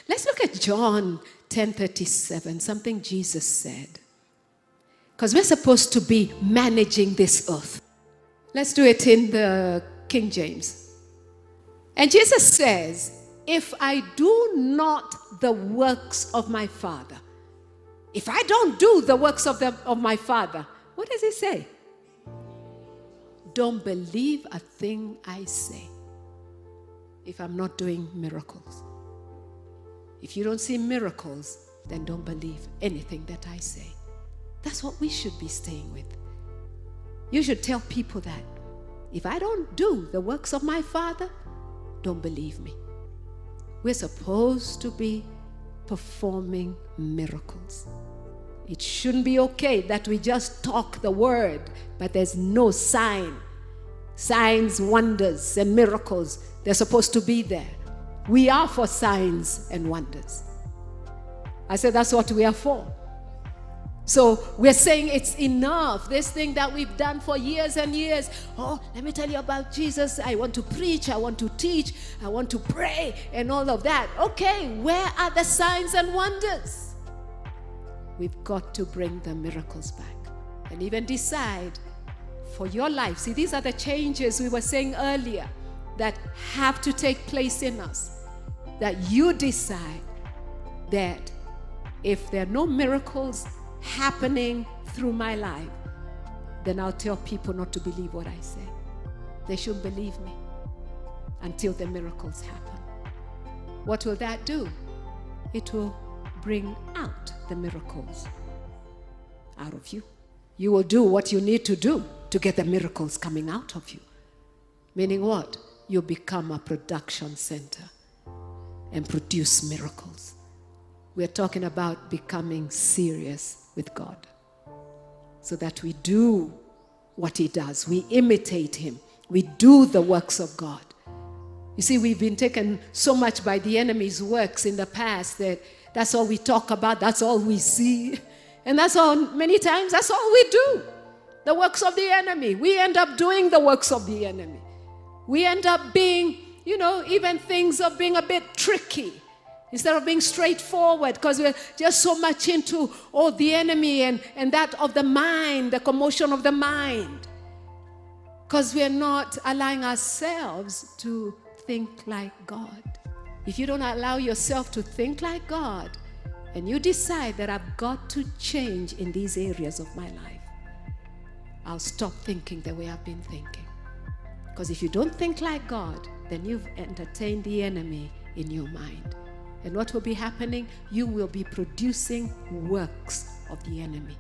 Let's look at John 10:37, something Jesus said. Because we're supposed to be managing this earth. Let's do it in the King James. And Jesus says, if I do not the works of my Father, if I don't do the works of my Father, what does he say? Don't believe a thing I say if I'm not doing miracles. If you don't see miracles, then don't believe anything that I say. That's what we should be staying with. You should tell people that. If I don't do the works of my Father, don't believe me. We're supposed to be performing miracles. It shouldn't be okay that we just talk the word, but there's no sign. Signs, wonders, and miracles, they're supposed to be there. We are for signs and wonders. I said that's what we are for. So we're saying it's enough. This thing that we've done for years and years. Oh, let me tell you about Jesus. I want to preach. I want to teach. I want to pray and all of that. Okay, where are the signs and wonders? We've got to bring the miracles back and even decide for your life. See, these are the changes we were saying earlier that have to take place in us. That you decide that if there are no miracles happening through my life, then I'll tell people not to believe what I say. They shouldn't believe me until the miracles happen. What will that do? It will bring out the miracles out of you. You will do what you need to do to get the miracles coming out of you. Meaning what? You become a production center and produce miracles. We're talking about becoming serious with God so that we do what he does. We imitate him. We do the works of God. You see, we've been taken so much by the enemy's works in the past that that's all we talk about, that's all we see. And that's all, many times, that's all we do. The works of the enemy. We end up doing the works of the enemy. We end up being, even things of being a bit tricky instead of being straightforward, because we're just so much into the enemy and that of the mind, the commotion of the mind. Because we're not allowing ourselves to think like God. If you don't allow yourself to think like God, and you decide that I've got to change in these areas of my life, I'll stop thinking the way I've been thinking. Because if you don't think like God, then you've entertained the enemy in your mind. And what will be happening? You will be producing works of the enemy.